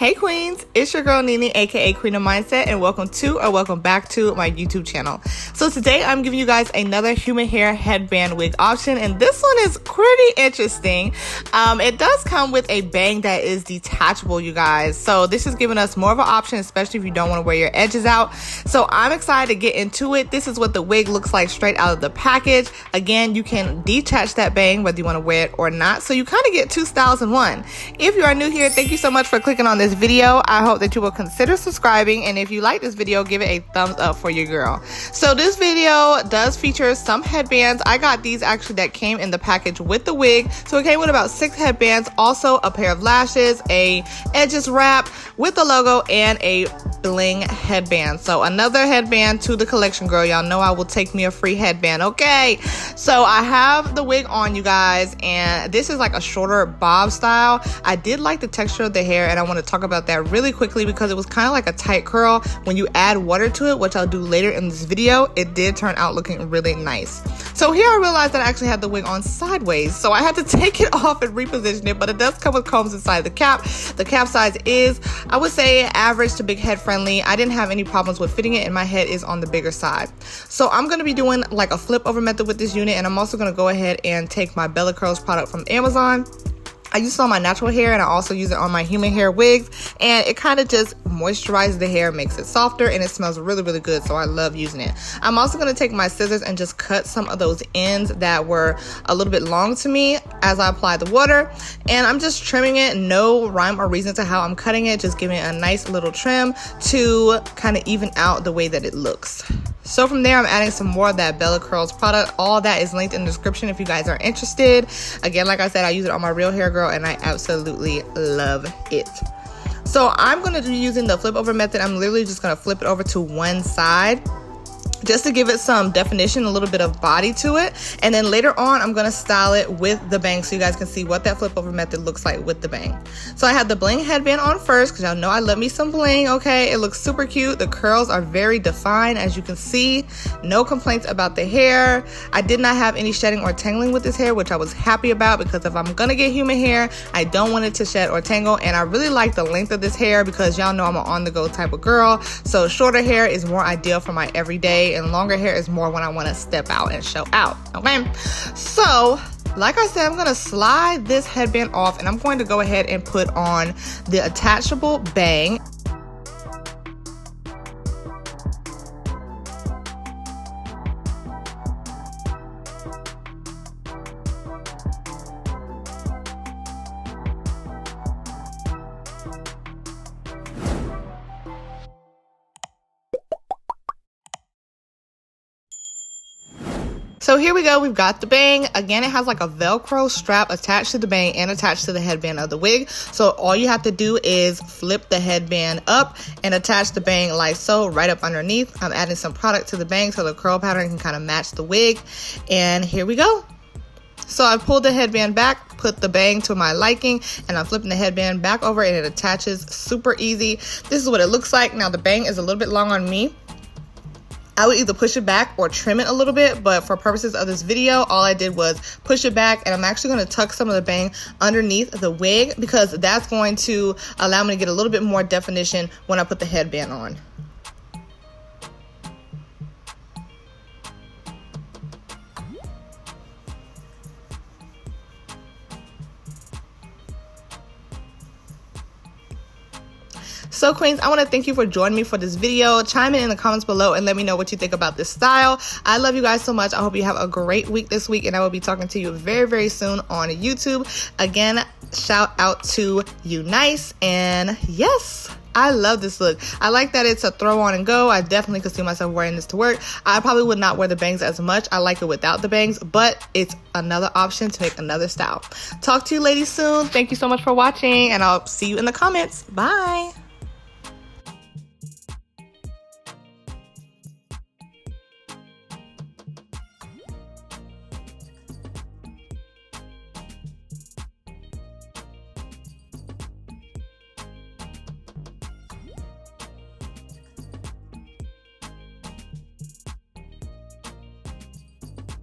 Hey Queens, it's your girl Nene, aka Queendom Mindset, and welcome back to my YouTube channel. So today I'm giving you guys another human hair headband wig option, and this one is pretty interesting. It does come with a bang that is detachable, you guys. So this is giving us more of an option, especially if you don't want to wear your edges out. So I'm excited to get into it. This is what the wig looks like straight out of the package. Again, you can detach that bang whether you want to wear it or not. So you kind of get two styles in one. If you are new here, thank you so much for clicking on this video. I hope that you will consider subscribing, and if you like this video, give it a thumbs up for your girl. So this video does feature some headbands. I got these actually that came in the package with the wig. So it came with about 6 headbands, also a pair of lashes, a edges wrap with the logo, and a bling headband. So another headband to the collection, girl. Y'all know I will take me a free headband. Okay, so I have the wig on, you guys, and this is like a shorter bob style. I did like the texture of the hair, and I want to talk about that really quickly because it was kind of like a tight curl. When you add water to it, which I'll do later in this video, it did turn out looking really nice. So here I realized that I actually had the wig on sideways, so I had to take it off and reposition it, but it does come with combs inside the cap. The cap size is, I would say, average to big head friendly. I didn't have any problems with fitting it, and my head is on the bigger side. So I'm going to be doing like a flip over method with this unit, and I'm also going to go ahead and take my Bella Curls product from Amazon. I use it on my natural hair, and I also use it on my human hair wigs, and it kind of just moisturizes the hair, makes it softer, and it smells really, really good, so I love using it. I'm also going to take my scissors and just cut some of those ends that were a little bit long to me as I apply the water, and I'm just trimming it. No rhyme or reason to how I'm cutting it, just giving it a nice little trim to kind of even out the way that it looks. So from there, I'm adding some more of that Bella Curls product. All that is linked in the description if you guys are interested. Again, like I said, I use it on my real hair, girl, and I absolutely love it. So I'm going to be using the flip over method. I'm literally just going to flip it over to one side, just to give it some definition, a little bit of body to it. And then later on, I'm going to style it with the bang so you guys can see what that flip over method looks like with the bang. So I had the bling headband on first because y'all know I love me some bling, okay? It looks super cute. The curls are very defined, as you can see. No complaints about the hair. I did not have any shedding or tangling with this hair, which I was happy about because if I'm going to get human hair, I don't want it to shed or tangle. And I really like the length of this hair because y'all know I'm an on-the-go type of girl. So shorter hair is more ideal for my everyday, and longer hair is more when I want to step out and show out. Okay, so like I said, I'm going to slide this headband off, and I'm going to go ahead and put on the attachable bang. So here we go, we've got the bang. Again, it has like a Velcro strap attached to the bang and attached to the headband of the wig. So all you have to do is flip the headband up and attach the bang like so, right up underneath. I'm adding some product to the bang so the curl pattern can kind of match the wig. And here we go. So I pulled the headband back, put the bang to my liking, and I'm flipping the headband back over, and it attaches super easy. This is what it looks like. Now the bang is a little bit long on me. I would either push it back or trim it a little bit, but for purposes of this video, all I did was push it back, and I'm actually going to tuck some of the bang underneath the wig because that's going to allow me to get a little bit more definition when I put the headband on. So Queens, I want to thank you for joining me for this video. Chime in the comments below and let me know what you think about this style. I love you guys so much. I hope you have a great week this week, and I will be talking to you very, very soon on YouTube. Again, shout out to UNice, and yes, I love this look. I like that it's a throw on and go. I definitely could see myself wearing this to work. I probably would not wear the bangs as much. I like it without the bangs, but it's another option to make another style. Talk to you ladies soon. Thank you so much for watching, and I'll see you in the comments. Bye.